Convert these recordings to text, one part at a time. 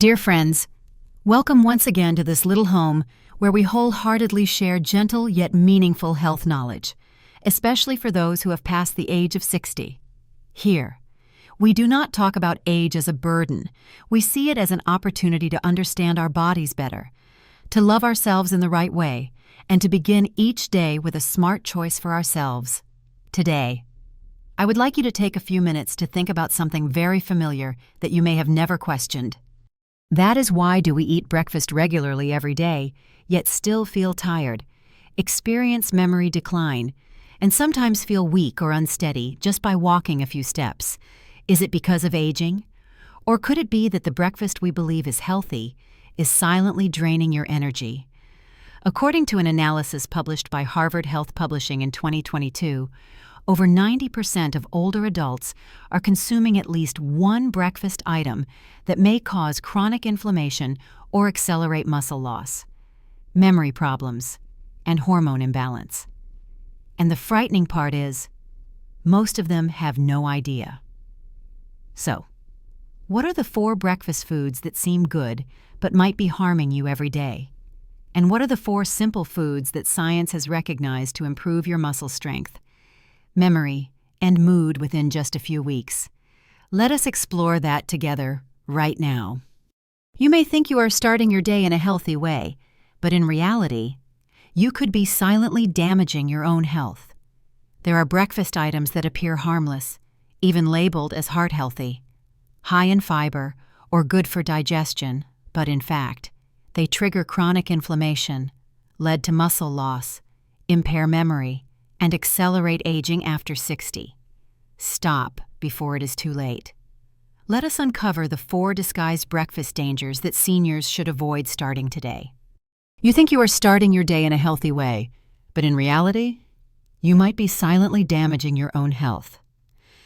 Dear friends, welcome once again to this little home where we wholeheartedly share gentle yet meaningful health knowledge, especially for those who have passed the age of 60. Here, we do not talk about age as a burden. We see it as an opportunity to understand our bodies better, to love ourselves in the right way, and to begin each day with a smart choice for ourselves. Today, I would like you to take a few minutes to think about something very familiar that you may have never questioned. That is, why do we eat breakfast regularly every day, yet still feel tired, experience memory decline, and sometimes feel weak or unsteady just by walking a few steps? Is it because of aging? Or could it be that the breakfast we believe is healthy is silently draining your energy? According to an analysis published by Harvard Health Publishing in 2022, over 90% of older adults are consuming at least one breakfast item that may cause chronic inflammation or accelerate muscle loss, memory problems, and hormone imbalance. And the frightening part is, most of them have no idea. So, what are the 4 breakfast foods that seem good but might be harming you every day? And what are the 4 simple foods that science has recognized to improve your muscle strength, memory, and mood within just a few weeks? Let us explore that together right now. You may think you are starting your day in a healthy way, but in reality, you could be silently damaging your own health. There are breakfast items that appear harmless, even labeled as heart healthy, high in fiber, or good for digestion, but in fact, they trigger chronic inflammation, lead to muscle loss, impair memory, and accelerate aging after 60. Stop before it is too late. Let us uncover the 4 disguised breakfast dangers that seniors should avoid starting today. You think you are starting your day in a healthy way, but in reality, you might be silently damaging your own health.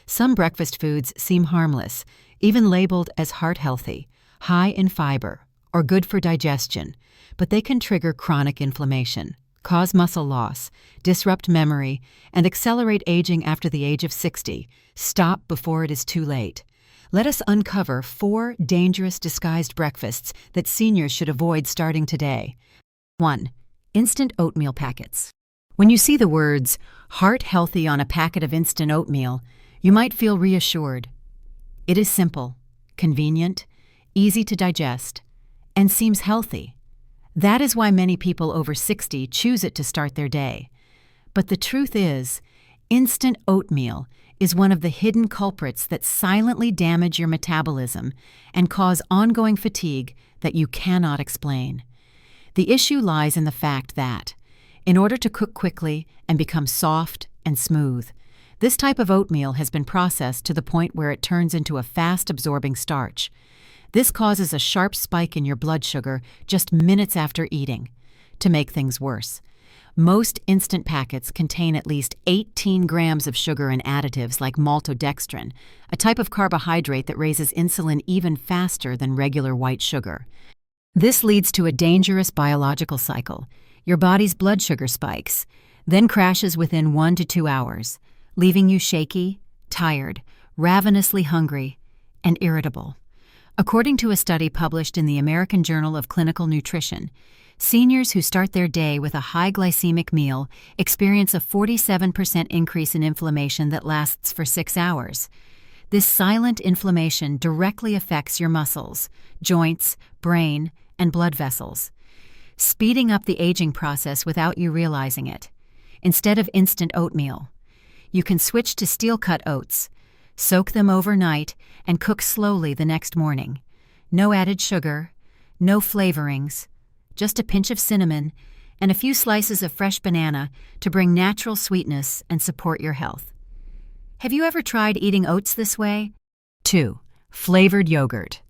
Some breakfast foods seem harmless, even labeled as heart healthy, high in fiber, or good for digestion, but they can trigger chronic inflammation, cause muscle loss, disrupt memory, and accelerate aging after the age of 60. Stop before it is too late. Let us uncover 4 dangerous disguised breakfasts that seniors should avoid starting today. 1. Instant oatmeal packets. When you see the words "heart healthy" on a packet of instant oatmeal, you might feel reassured. It is simple, convenient, easy to digest, and seems healthy. That is why many people over 60 choose it to start their day. But the truth is, instant oatmeal is one of the hidden culprits that silently damage your metabolism and cause ongoing fatigue that you cannot explain. The issue lies in the fact that, in order to cook quickly and become soft and smooth, this type of oatmeal has been processed to the point where it turns into a fast-absorbing starch. This causes a sharp spike in your blood sugar just minutes after eating. To make things worse, most instant packets contain at least 18 grams of sugar and additives like maltodextrin, a type of carbohydrate that raises insulin even faster than regular white sugar. This leads to a dangerous biological cycle. Your body's blood sugar spikes, then crashes within 1 to 2 hours, leaving you shaky, tired, ravenously hungry, and irritable. According to a study published in the American Journal of Clinical Nutrition, seniors who start their day with a high glycemic meal experience a 47% increase in inflammation that lasts for 6 hours. This silent inflammation directly affects your muscles, joints, brain, and blood vessels, speeding up the aging process without you realizing it. Instead of instant oatmeal, you can switch to steel-cut oats. Soak them overnight and cook slowly the next morning. No added sugar, no flavorings, just a pinch of cinnamon and a few slices of fresh banana to bring natural sweetness and support your health. Have you ever tried eating oats this way? 2. Flavored yogurt.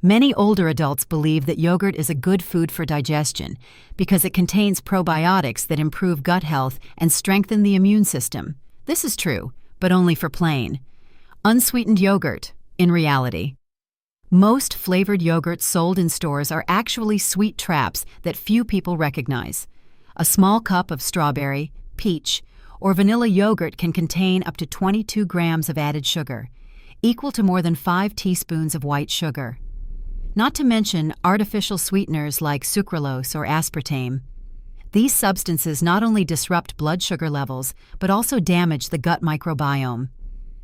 Many older adults believe that yogurt is a good food for digestion because it contains probiotics that improve gut health and strengthen the immune system. This is true, but only for plain, unsweetened yogurt. In reality, most flavored yogurts sold in stores are actually sweet traps that few people recognize. A small cup of strawberry, peach, or vanilla yogurt can contain up to 22 grams of added sugar, equal to more than 5 teaspoons of white sugar. Not to mention artificial sweeteners like sucralose or aspartame. These substances not only disrupt blood sugar levels, but also damage the gut microbiome,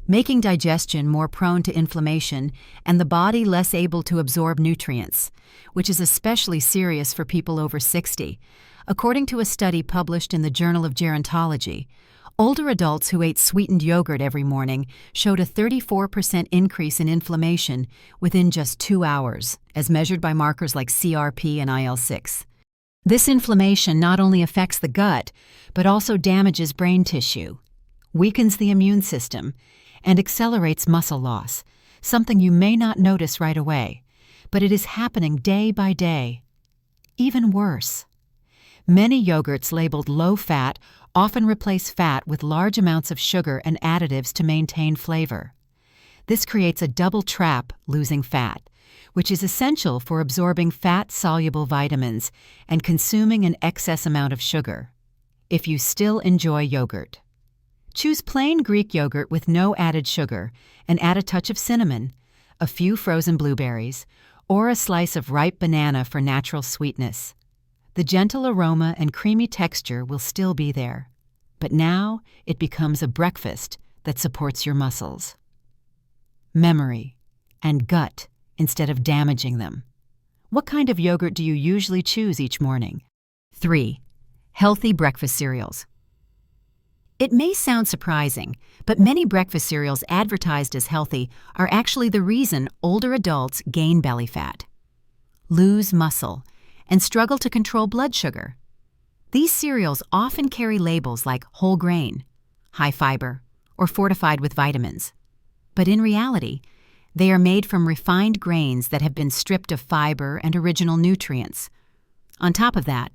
making digestion more prone to inflammation and the body less able to absorb nutrients, which is especially serious for people over 60. According to a study published in the Journal of Gerontology, older adults who ate sweetened yogurt every morning showed a 34% increase in inflammation within just 2 hours, as measured by markers like CRP and IL-6. This inflammation not only affects the gut, but also damages brain tissue, weakens the immune system, and accelerates muscle loss, something you may not notice right away, but it is happening day by day. Even worse, many yogurts labeled low-fat often replace fat with large amounts of sugar and additives to maintain flavor. This creates a double trap, losing fat, which is essential for absorbing fat-soluble vitamins and consuming an excess amount of sugar. If you still enjoy yogurt, choose plain Greek yogurt with no added sugar and add a touch of cinnamon, a few frozen blueberries, or a slice of ripe banana for natural sweetness. The gentle aroma and creamy texture will still be there, but now it becomes a breakfast that supports your muscles, memory, and gut instead of damaging them. What kind of yogurt do you usually choose each morning? 3. Healthy breakfast cereals. It may sound surprising, but many breakfast cereals advertised as healthy are actually the reason older adults gain belly fat, lose muscle, and struggle to control blood sugar. These cereals often carry labels like whole grain, high fiber, or fortified with vitamins. But in reality, they are made from refined grains that have been stripped of fiber and original nutrients. On top of that,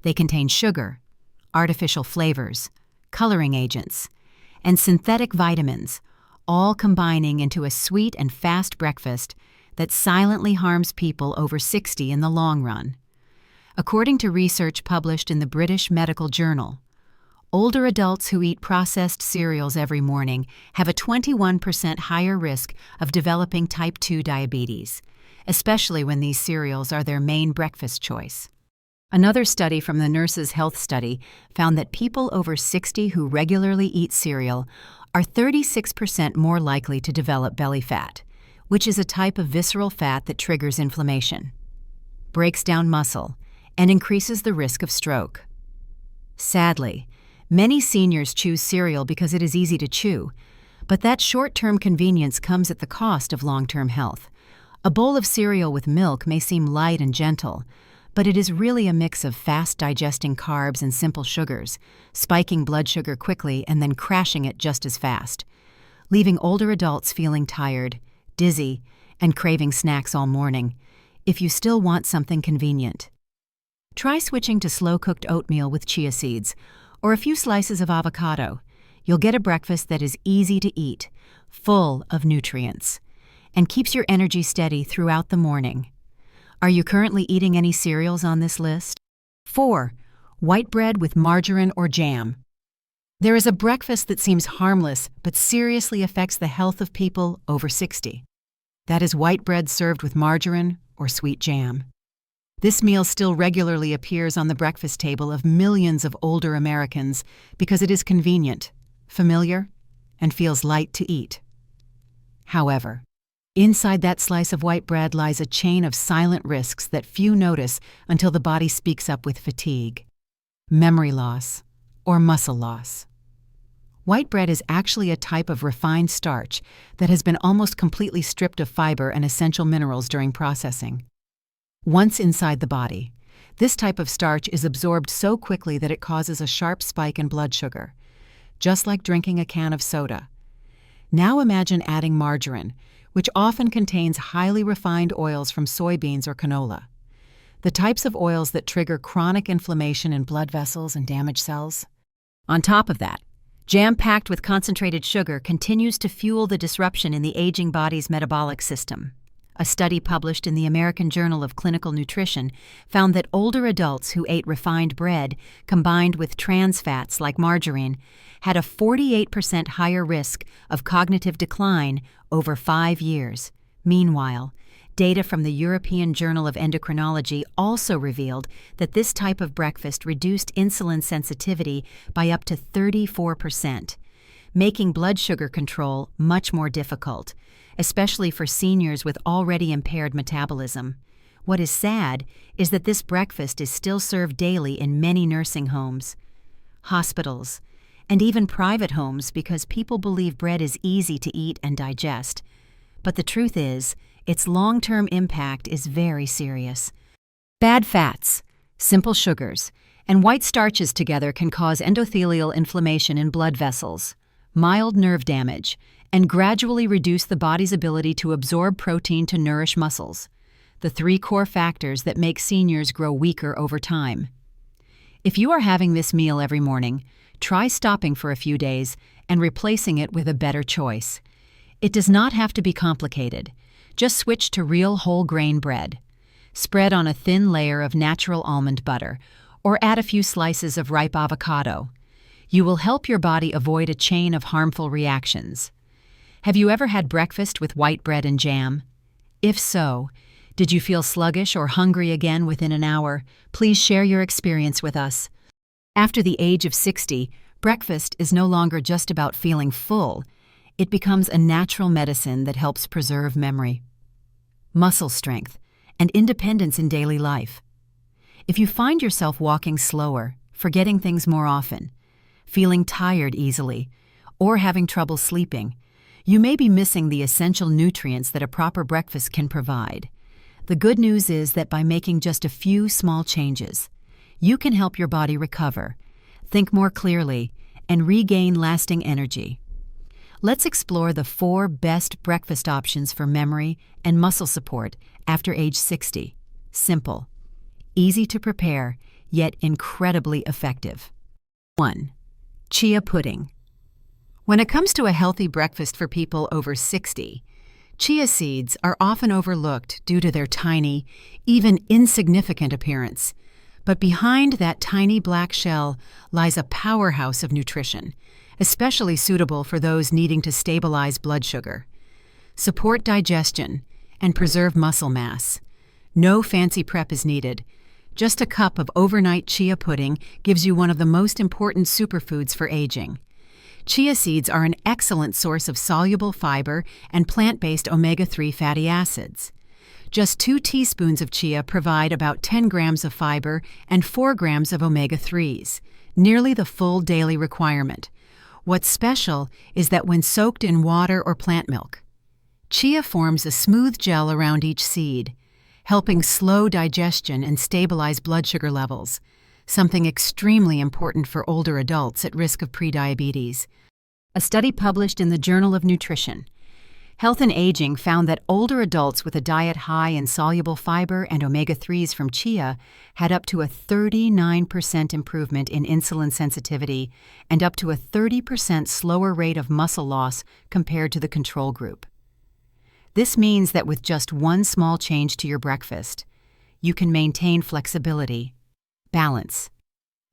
they contain sugar, artificial flavors, coloring agents, and synthetic vitamins, all combining into a sweet and fast breakfast that silently harms people over 60 in the long run. According to research published in the British Medical Journal, older adults who eat processed cereals every morning have a 21% higher risk of developing type 2 diabetes, especially when these cereals are their main breakfast choice. Another study from the Nurses' Health Study found that people over 60 who regularly eat cereal are 36% more likely to develop belly fat, which is a type of visceral fat that triggers inflammation, breaks down muscle, and increases the risk of stroke. Sadly, many seniors choose cereal because it is easy to chew, but that short-term convenience comes at the cost of long-term health. A bowl of cereal with milk may seem light and gentle, but it is really a mix of fast-digesting carbs and simple sugars, spiking blood sugar quickly and then crashing it just as fast, leaving older adults feeling tired, dizzy, and craving snacks all morning. If you still want something convenient, try switching to slow-cooked oatmeal with chia seeds or a few slices of avocado. You'll get a breakfast that is easy to eat, full of nutrients, and keeps your energy steady throughout the morning. Are you currently eating any cereals on this list? 4. White bread with margarine or jam. There is a breakfast that seems harmless but seriously affects the health of people over 60. That is white bread served with margarine or sweet jam. This meal still regularly appears on the breakfast table of millions of older Americans because it is convenient, familiar, and feels light to eat. However, inside that slice of white bread lies a chain of silent risks that few notice until the body speaks up with fatigue, memory loss, or muscle loss. White bread is actually a type of refined starch that has been almost completely stripped of fiber and essential minerals during processing. Once inside the body, this type of starch is absorbed so quickly that it causes a sharp spike in blood sugar, just like drinking a can of soda. Now imagine adding margarine, which often contains highly refined oils from soybeans or canola, the types of oils that trigger chronic inflammation in blood vessels and damage cells. On top of that, jam packed with concentrated sugar continues to fuel the disruption in the aging body's metabolic system. A study published in the American Journal of Clinical Nutrition found that older adults who ate refined bread combined with trans fats like margarine had a 48% higher risk of cognitive decline over 5 years. Meanwhile, Data from the European Journal of Endocrinology also revealed that this type of breakfast reduced insulin sensitivity by up to 34%, making blood sugar control much more difficult, especially for seniors with already impaired metabolism. What is sad is that this breakfast is still served daily in many nursing homes, hospitals, and even private homes because people believe bread is easy to eat and digest. But the truth is, its long-term impact is very serious. Bad fats, simple sugars, and white starches together can cause endothelial inflammation in blood vessels, mild nerve damage, and gradually reduce the body's ability to absorb protein to nourish muscles, the three core factors that make seniors grow weaker over time. If you are having this meal every morning, try stopping for a few days and replacing it with a better choice. It does not have to be complicated. Just switch to real whole grain bread. Spread on a thin layer of natural almond butter, or add a few slices of ripe avocado. You will help your body avoid a chain of harmful reactions. Have you ever had breakfast with white bread and jam? If so, did you feel sluggish or hungry again within an hour? Please share your experience with us. After the age of 60, breakfast is no longer just about feeling full. It becomes a natural medicine that helps preserve memory, muscle strength, and independence in daily life. If you find yourself walking slower, forgetting things more often, feeling tired easily, or having trouble sleeping, you may be missing the essential nutrients that a proper breakfast can provide. The good news is that by making just a few small changes, you can help your body recover, think more clearly, and regain lasting energy. Let's explore the 4 best breakfast options for memory and muscle support after age 60. Simple, easy to prepare, yet incredibly effective. 1. Chia pudding. When it comes to a healthy breakfast for people over 60, chia seeds are often overlooked due to their tiny, even insignificant appearance. But behind that tiny black shell lies a powerhouse of nutrition, especially suitable for those needing to stabilize blood sugar, support digestion, and preserve muscle mass. No fancy prep is needed. Just a cup of overnight chia pudding gives you one of the most important superfoods for aging. Chia seeds are an excellent source of soluble fiber and plant-based omega-3 fatty acids. Just 2 teaspoons of chia provide about 10 grams of fiber and 4 grams of omega-3s, nearly the full daily requirement. What's special is that when soaked in water or plant milk, chia forms a smooth gel around each seed, helping slow digestion and stabilize blood sugar levels, something extremely important for older adults at risk of prediabetes. A study published in the Journal of Nutrition, Health and Aging found that older adults with a diet high in soluble fiber and omega-3s from chia had up to a 39% improvement in insulin sensitivity and up to a 30% slower rate of muscle loss compared to the control group. This means that with just one small change to your breakfast, you can maintain flexibility, balance,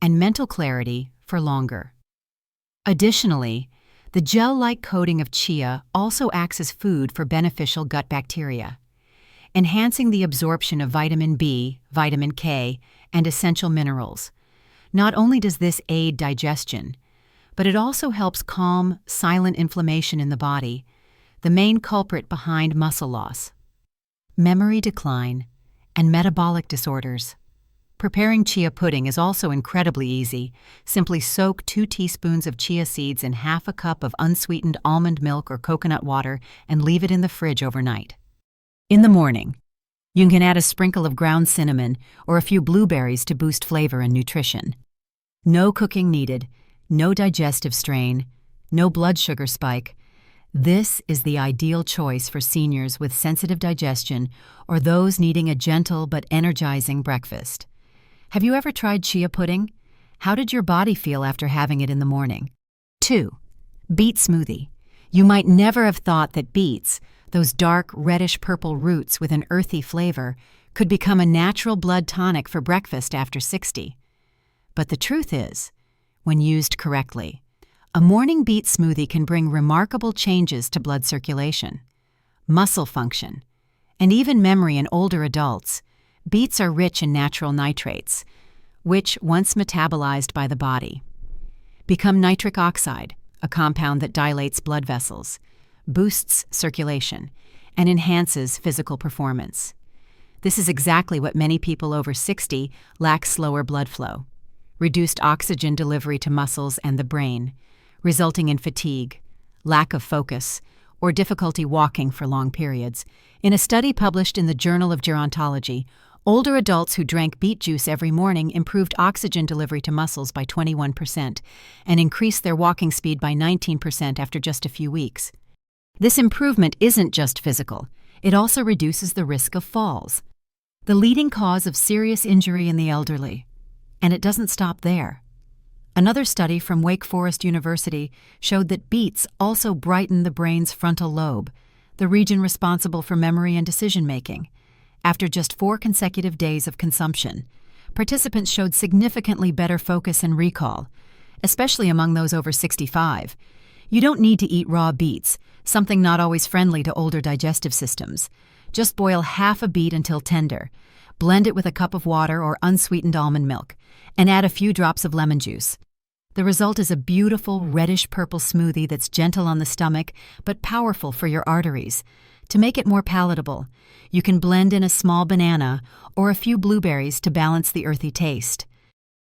and mental clarity for longer. Additionally, the gel-like coating of chia also acts as food for beneficial gut bacteria, enhancing the absorption of vitamin B, vitamin K, and essential minerals. Not only does this aid digestion, but it also helps calm silent inflammation in the body, the main culprit behind muscle loss, memory decline, and metabolic disorders. Preparing chia pudding is also incredibly easy. Simply soak 2 teaspoons of chia seeds in half a cup of unsweetened almond milk or coconut water and leave it in the fridge overnight. In the morning, you can add a sprinkle of ground cinnamon or a few blueberries to boost flavor and nutrition. No cooking needed, no digestive strain, no blood sugar spike. This is the ideal choice for seniors with sensitive digestion or those needing a gentle but energizing breakfast. Have you ever tried chia pudding? How did your body feel after having it in the morning? 2. Beet smoothie. You might never have thought that beets, those dark reddish-purple roots with an earthy flavor, could become a natural blood tonic for breakfast after 60. But the truth is, when used correctly, a morning beet smoothie can bring remarkable changes to blood circulation, muscle function, and even memory in older adults. Beets are rich in natural nitrates, which, once metabolized by the body, become nitric oxide, a compound that dilates blood vessels, boosts circulation, and enhances physical performance. This is exactly what many people over 60 lack: slower blood flow, reduced oxygen delivery to muscles and the brain, resulting in fatigue, lack of focus, or difficulty walking for long periods. In a study published in the Journal of Gerontology, older adults who drank beet juice every morning improved oxygen delivery to muscles by 21% and increased their walking speed by 19% after just a few weeks. This improvement isn't just physical, it also reduces the risk of falls, the leading cause of serious injury in the elderly. And it doesn't stop there. Another study from Wake Forest University showed that beets also brighten the brain's frontal lobe, the region responsible for memory and decision-making. After just 4 consecutive days of consumption, participants showed significantly better focus and recall, especially among those over 65. You don't need to eat raw beets, something not always friendly to older digestive systems. Just boil half a beet until tender, blend it with a cup of water or unsweetened almond milk, and add a few drops of lemon juice. The result is a beautiful reddish-purple smoothie that's gentle on the stomach but powerful for your arteries. To make it more palatable, you can blend in a small banana or a few blueberries to balance the earthy taste.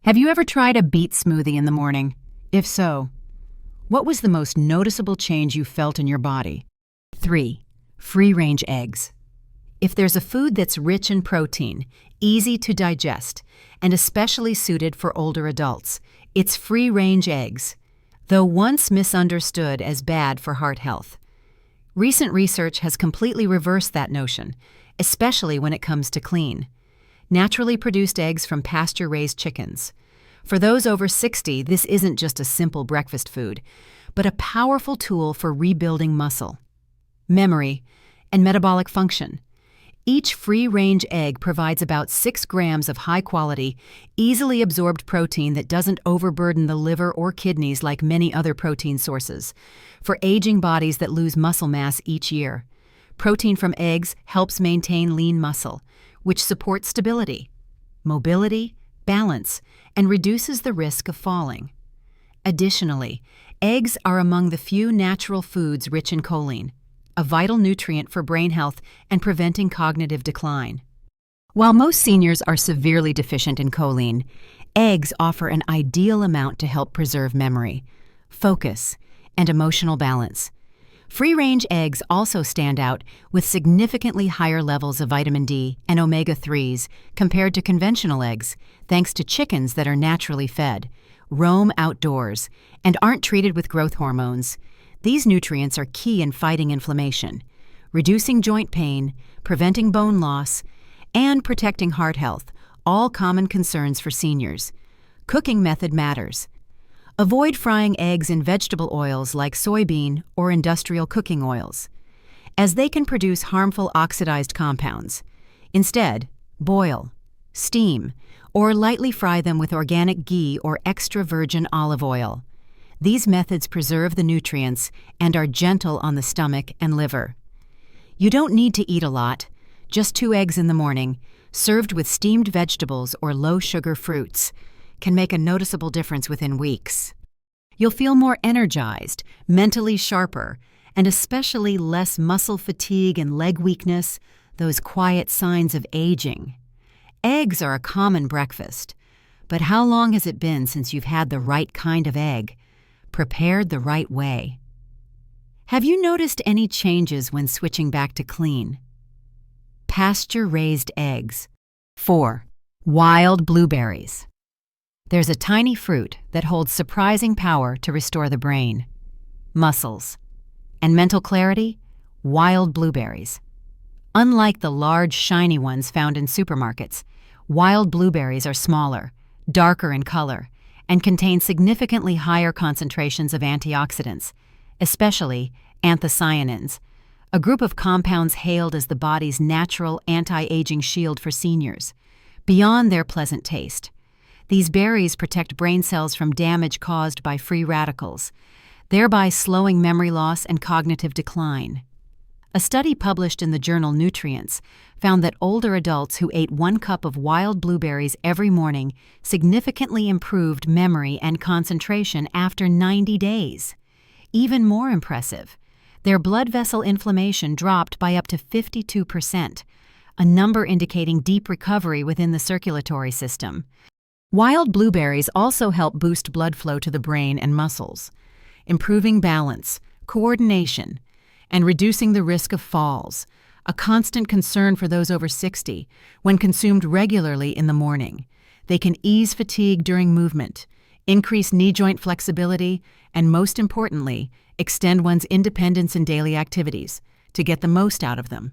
Have you ever tried a beet smoothie in the morning? If so, what was the most noticeable change you felt in your body? 3. Free-range eggs. If there's a food that's rich in protein, easy to digest, and especially suited for older adults, it's free-range eggs, though once misunderstood as bad for heart health. Recent research has completely reversed that notion, especially when it comes to clean, naturally produced eggs from pasture-raised chickens. For those over 60, this isn't just a simple breakfast food, but a powerful tool for rebuilding muscle, memory, and metabolic function. Each free-range egg provides about 6 grams of high-quality, easily absorbed protein that doesn't overburden the liver or kidneys like many other protein sources. For aging bodies that lose muscle mass each year, protein from eggs helps maintain lean muscle, which supports stability, mobility, balance, and reduces the risk of falling. Additionally, eggs are among the few natural foods rich in choline, a vital nutrient for brain health and preventing cognitive decline. While most seniors are severely deficient in choline, eggs offer an ideal amount to help preserve memory, focus, and emotional balance. Free-range eggs also stand out with significantly higher levels of vitamin D and omega-3s compared to conventional eggs, thanks to chickens that are naturally fed, roam outdoors, and aren't treated with growth hormones. These nutrients are key in fighting inflammation, reducing joint pain, preventing bone loss, and protecting heart health, all common concerns for seniors. Cooking method matters. Avoid frying eggs in vegetable oils like soybean or industrial cooking oils, as they can produce harmful oxidized compounds. Instead, boil, steam, or lightly fry them with organic ghee or extra virgin olive oil. These methods preserve the nutrients and are gentle on the stomach and liver. You don't need to eat a lot, just 2 eggs in the morning, served with steamed vegetables or low-sugar fruits, can make a noticeable difference within weeks. You'll feel more energized, mentally sharper, and especially less muscle fatigue and leg weakness, those quiet signs of aging. Eggs are a common breakfast, but how long has it been since you've had the right kind of egg, prepared the right way? Have you noticed any changes when switching back to clean? Pasture-raised eggs. 4. Wild blueberries. There's a tiny fruit that holds surprising power to restore the brain, muscles, and mental clarity: wild blueberries. Unlike the large, shiny ones found in supermarkets, wild blueberries are smaller, darker in color, and contain significantly higher concentrations of antioxidants, especially anthocyanins, a group of compounds hailed as the body's natural anti-aging shield for seniors. Beyond their pleasant taste, these berries protect brain cells from damage caused by free radicals, thereby slowing memory loss and cognitive decline. A study published in the journal Nutrients found that older adults who ate 1 cup of wild blueberries every morning significantly improved memory and concentration after 90 days. Even more impressive, their blood vessel inflammation dropped by up to 52%, a number indicating deep recovery within the circulatory system. Wild blueberries also help boost blood flow to the brain and muscles, improving balance, coordination, and reducing the risk of falls, a constant concern for those over 60 when consumed regularly in the morning. They can ease fatigue during movement, increase knee joint flexibility, and most importantly, extend one's independence in daily activities to get the most out of them.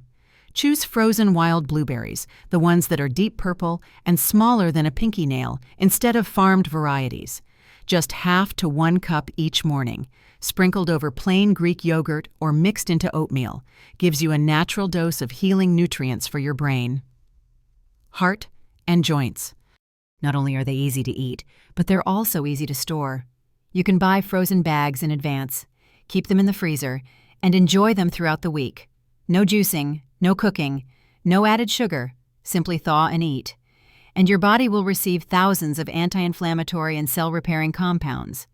Choose frozen wild blueberries, the ones that are deep purple and smaller than a pinky nail, instead of farmed varieties. Just half to 1 cup each morning, sprinkled over plain Greek yogurt or mixed into oatmeal, gives you a natural dose of healing nutrients for your brain, heart, and joints. Not only are they easy to eat, but they're also easy to store. You can buy frozen bags in advance, keep them in the freezer, and enjoy them throughout the week. No juicing, no cooking, no added sugar, simply thaw and eat. And your body will receive thousands of anti-inflammatory and cell-repairing compounds.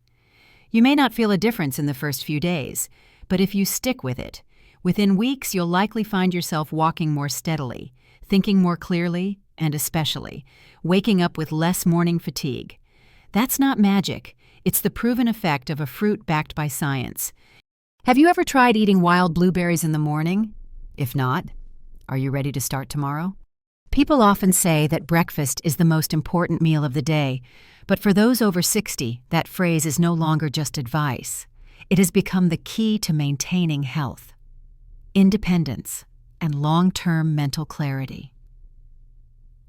You may not feel a difference in the first few days, but if you stick with it, within weeks you'll likely find yourself walking more steadily, thinking more clearly, and especially, waking up with less morning fatigue. That's not magic. It's the proven effect of a fruit backed by science. Have you ever tried eating wild blueberries in the morning? If not, are you ready to start tomorrow? People often say that breakfast is the most important meal of the day, but for those over 60, that phrase is no longer just advice. It has become the key to maintaining health, independence, and long-term mental clarity.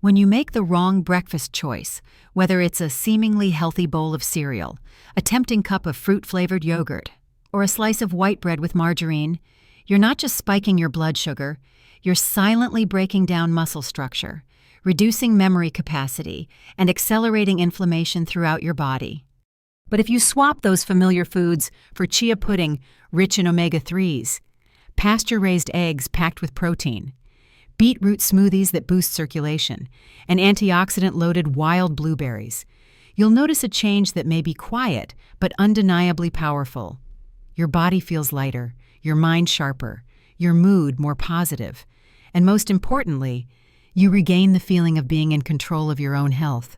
When you make the wrong breakfast choice, whether it's a seemingly healthy bowl of cereal, a tempting cup of fruit-flavored yogurt, or a slice of white bread with margarine, you're not just spiking your blood sugar, you're silently breaking down muscle structure, reducing memory capacity, and accelerating inflammation throughout your body. But if you swap those familiar foods for chia pudding rich in omega-3s, pasture-raised eggs packed with protein, beetroot smoothies that boost circulation, and antioxidant-loaded wild blueberries, you'll notice a change that may be quiet but undeniably powerful. Your body feels lighter, your mind sharper, your mood more positive, and most importantly, you regain the feeling of being in control of your own health,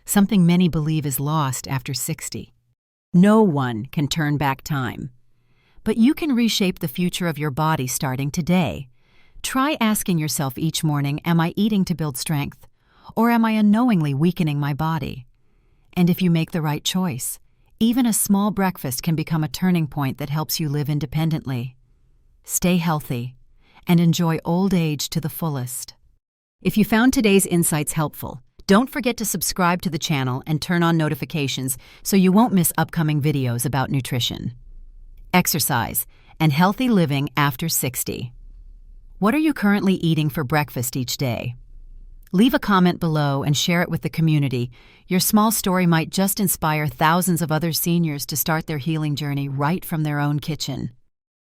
something many believe is lost after 60. No one can turn back time. But you can reshape the future of your body starting today. Try asking yourself each morning, am I eating to build strength, or am I unknowingly weakening my body? And if you make the right choice, even a small breakfast can become a turning point that helps you live independently. Stay healthy and enjoy old age to the fullest. If you found today's insights helpful, don't forget to subscribe to the channel and turn on notifications so you won't miss upcoming videos about nutrition, exercise, and healthy living after 60. What are you currently eating for breakfast each day? Leave a comment below and share it with the community. Your small story might just inspire thousands of other seniors to start their healing journey right from their own kitchen.